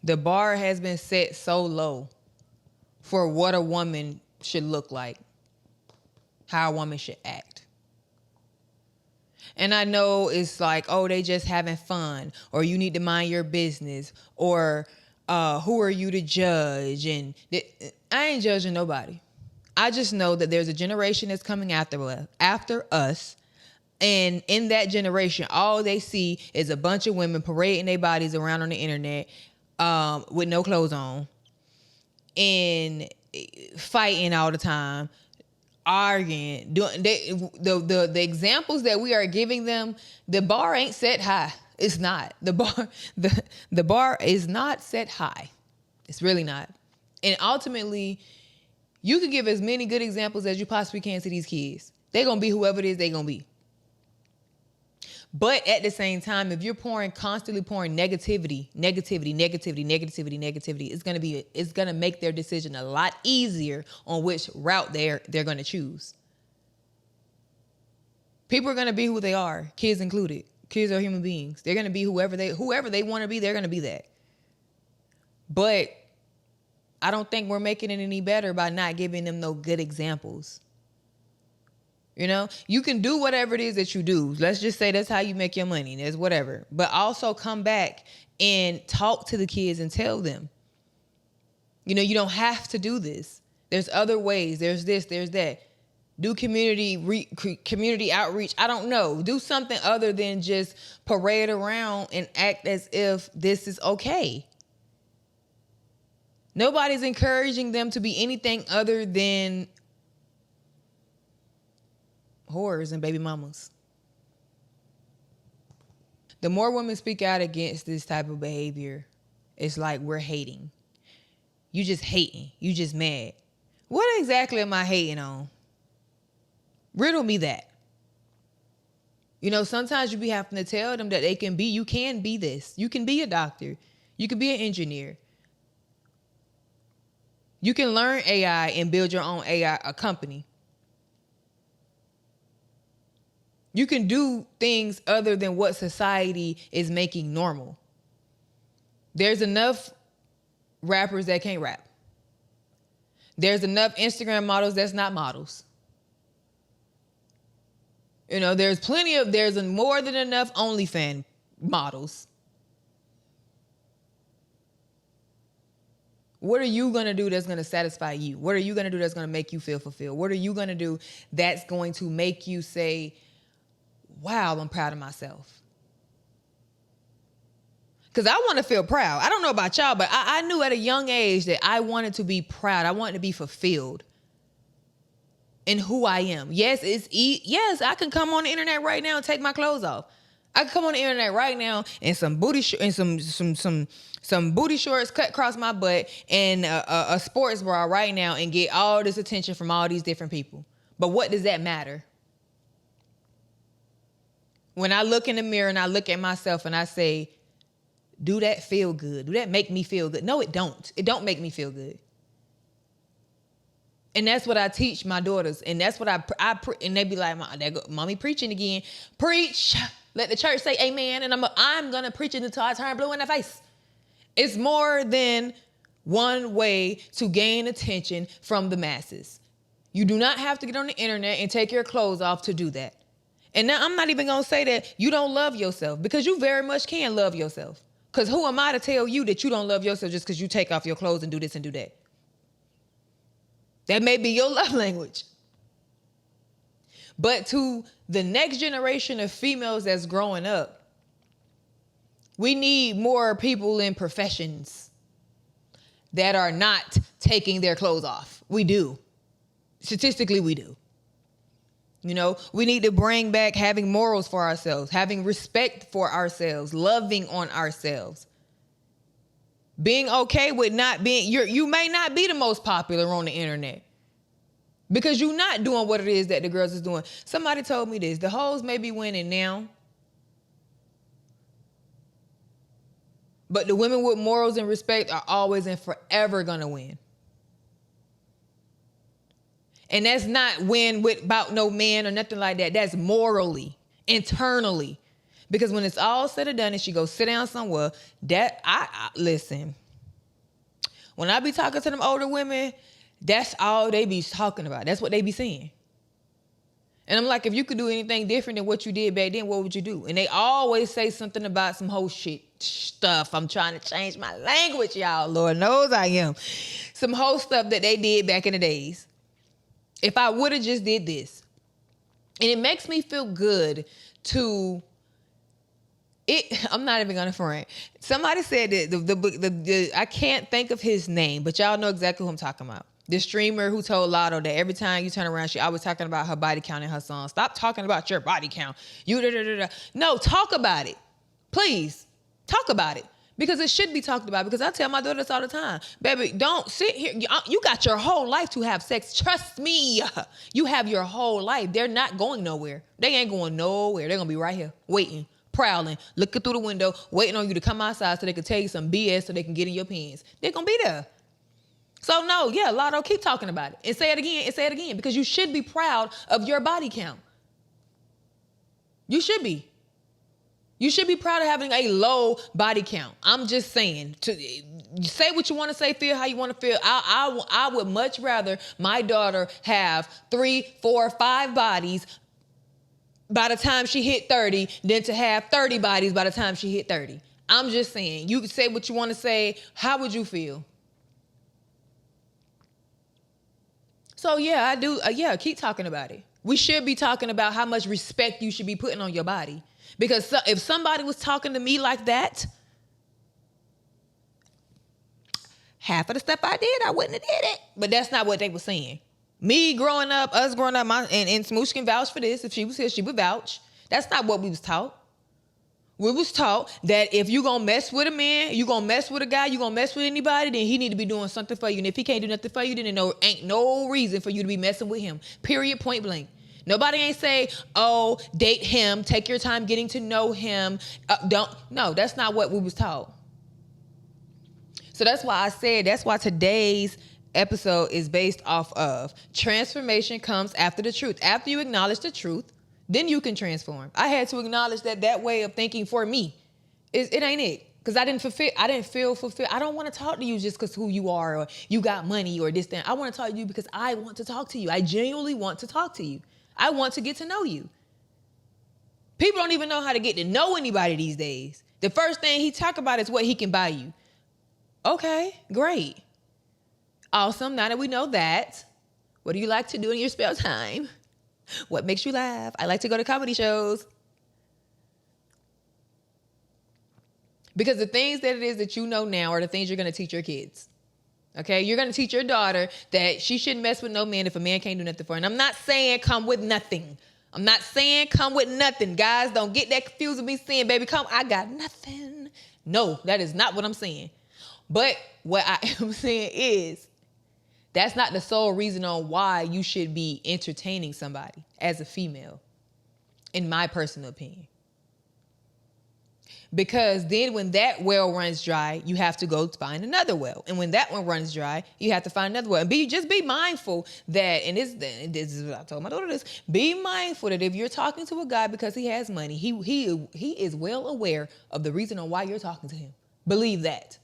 The bar has been set so low for what a woman should look like, how a woman should act. And I know it's like, oh, they just having fun, or you need to mind your business, or who are you to judge? And I ain't judging nobody. I just know that there's a generation that's coming after us. And in that generation, all they see is a bunch of women parading their bodies around on the internet with no clothes on and fighting all the time, arguing. The examples that we are giving them, the bar ain't set high. It's not. The bar is not set high. It's really not. And ultimately, you can give as many good examples as you possibly can to these kids. They're going to be whoever it is they're going to be. But at the same time, if you're constantly pouring negativity, it's gonna make their decision a lot easier on which route they're gonna choose. People are gonna be who they are, kids included. Kids are human beings. They're gonna be whoever they want to be. They're gonna be that. But I don't think we're making it any better by not giving them no good examples. You know, you can do whatever it is that you do. Let's just say that's how you make your money. That's whatever. But also come back and talk to the kids and tell them, you know, you don't have to do this. There's other ways. There's this, there's that. Do community outreach. I don't know. Do something other than just parade around and act as if this is okay. Nobody's encouraging them to be anything other than whores and baby mamas. The more women speak out against this type of behavior, it's like we're hating. You just hating. You just mad. What exactly am I hating on? Riddle me that. You know, sometimes you be having to tell them that you can be this. You can be a doctor. You can be an engineer. You can learn AI and build your own AI, a company. You can do things other than what society is making normal. There's enough rappers that can't rap. There's enough Instagram models that's not models. You know, there's more than enough OnlyFans models. What are you going to do that's going to satisfy you? What are you going to do that's going to make you feel fulfilled? What are you going to do that's going to make you say, wow, I'm proud of myself? Because I want to feel proud. I don't know about y'all, but I knew at a young age that I wanted to be proud. I wanted to be fulfilled in who I am. Yes, yes, I can come on the internet right now and take my clothes off. I can come on the internet right now and some booty shorts cut across my butt and a sports bra right now and get all this attention from all these different people. But what does that matter? When I look in the mirror and I look at myself and I say, do that feel good? Do that make me feel good? No, it don't. It don't make me feel good. And that's what I teach my daughters. And that's what and they be like, mommy preaching again. Preach. Let the church say amen. And I'm going to preach it until I turn blue in the face. It's more than one way to gain attention from the masses. You do not have to get on the internet and take your clothes off to do that. And now I'm not even going to say that you don't love yourself, because you very much can love yourself. Because who am I to tell you that you don't love yourself just because you take off your clothes and do this and do that? That may be your love language. But to the next generation of females that's growing up, we need more people in professions that are not taking their clothes off. We do. Statistically, we do. You know, we need to bring back having morals for ourselves, having respect for ourselves, loving on ourselves. Being okay with not being, you may not be the most popular on the internet because you're not doing what it is that the girls is doing. Somebody told me this: the hoes may be winning now, but the women with morals and respect are always and forever gonna win. And that's not win about no man or nothing like that. That's morally, internally. Because when it's all said and done and she goes sit down somewhere, listen, When I be talking to them older women, that's all they be talking about. That's what they be saying. And I'm like, if you could do anything different than what you did back then, what would you do? And they always say something about some whole shit stuff. I'm trying to change my language, y'all. Lord knows I am. Some whole stuff that they did back in the days. If I would have just did this. And it makes me feel good to... I'm not even gonna front. Somebody said that I can't think of his name, but y'all know exactly who I'm talking about. The streamer who told Lotto that every time you turn around, she always talking about her body count in her song. Stop talking about your body count. No, talk about it. Please, talk about it. Because it should be talked about. Because I tell my daughter this all the time. Baby, don't sit here. You got your whole life to have sex. Trust me. You have your whole life. They're not going nowhere. They ain't going nowhere. They're going to be right here waiting, prowling, looking through the window, waiting on you to come outside so they can tell you some BS so they can get in your pants. They're going to be there. So no, yeah, Lotto, keep talking about it. And say it again, and say it again. Because you should be proud of your body count. You should be. You should be proud of having a low body count. I'm just saying. To say what you want to say, feel how you want to feel. I would much rather my daughter have 3, 4, 5 bodies by the time she hit 30 than to have 30 bodies by the time she hit 30. I'm just saying. You can say what you want to say. How would you feel? So yeah, I do. Keep talking about it. We should be talking about how much respect you should be putting on your body. Because if somebody was talking to me like that, half of the stuff I did, I wouldn't have did it. But that's not what they were saying. Me growing up, us growing up, and Smoosh can vouch for this. If she was here, she would vouch. That's not what we was taught. We was taught that if you gonna mess with a man, you gonna mess with a guy, you gonna mess with anybody, then he need to be doing something for you. And if he can't do nothing for you, then there ain't no reason for you to be messing with him. Period, point blank. Nobody ain't say, oh, date him, take your time getting to know him. No, that's not what we was taught. So that's why I said, that's why today's episode is based off of transformation comes after the truth. After you acknowledge the truth, then you can transform. I had to acknowledge that way of thinking for me, it ain't it. Because I didn't feel fulfilled. I don't want to talk to you just because who you are or you got money or this, that. I want to talk to you because I want to talk to you. I genuinely want to talk to you. I want to get to know you. People don't even know how to get to know anybody these days. The first thing he talk about is what he can buy you. Okay, great. Awesome. Now that we know that, what do you like to do in your spare time? What makes you laugh? I like to go to comedy shows. Because the things that it is that you know now are the things you're going to teach your kids. Okay? You're going to teach your daughter that she shouldn't mess with no man if a man can't do nothing for her. And I'm not saying come with nothing. I'm not saying come with nothing. Guys, don't get that confused with me saying, baby, come, I got nothing. No, that is not what I'm saying. But what I am saying is, that's not the sole reason on why you should be entertaining somebody as a female, in my personal opinion. Because then when that well runs dry, you have to go find another well. And when that one runs dry, you have to find another well. And just be mindful that, and this is what I told my daughter this, be mindful that if you're talking to a guy because he has money, he is well aware of the reason on why you're talking to him. Believe that.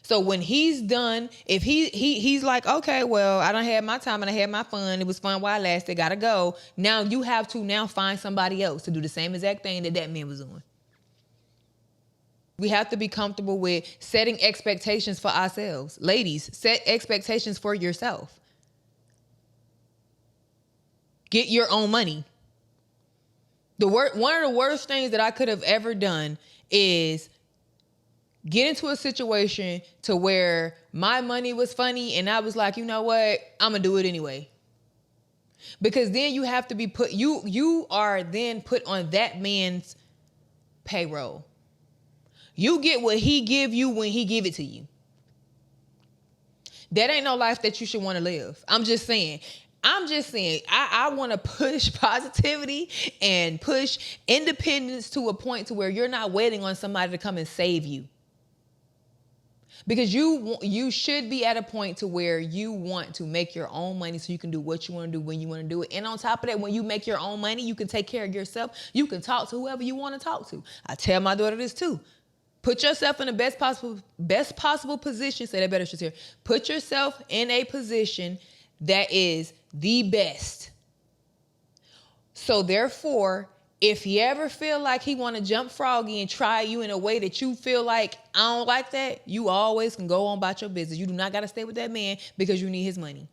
So when he's done, if he's like, okay, well, I done had my time and I had my fun. It was fun while it lasted. Gotta go. Now you have to now find somebody else to do the same exact thing that man was doing. We have to be comfortable with setting expectations for ourselves. Ladies, set expectations for yourself. Get your own money. One of the worst things that I could have ever done is get into a situation to where my money was funny and I was like, you know what? I'm going to do it anyway. Because then you have to be you are then put on that man's payroll. You get what he give you when he give it to you. That ain't no life that you should want to live. I'm just saying, I want to push positivity and push independence to a point to where you're not waiting on somebody to come and save you. Because you should be at a point to where you want to make your own money so you can do what you want to do when you want to do it. And on top of that, when you make your own money, you can take care of yourself. You can talk to whoever you want to talk to. I tell my daughter this too. Put yourself in the best possible position. Say that better, Shatir. Put yourself in a position that is the best. So therefore, if you ever feel like he want to jump froggy and try you in a way that you feel like, I don't like that, you always can go on about your business. You do not got to stay with that man because you need his money.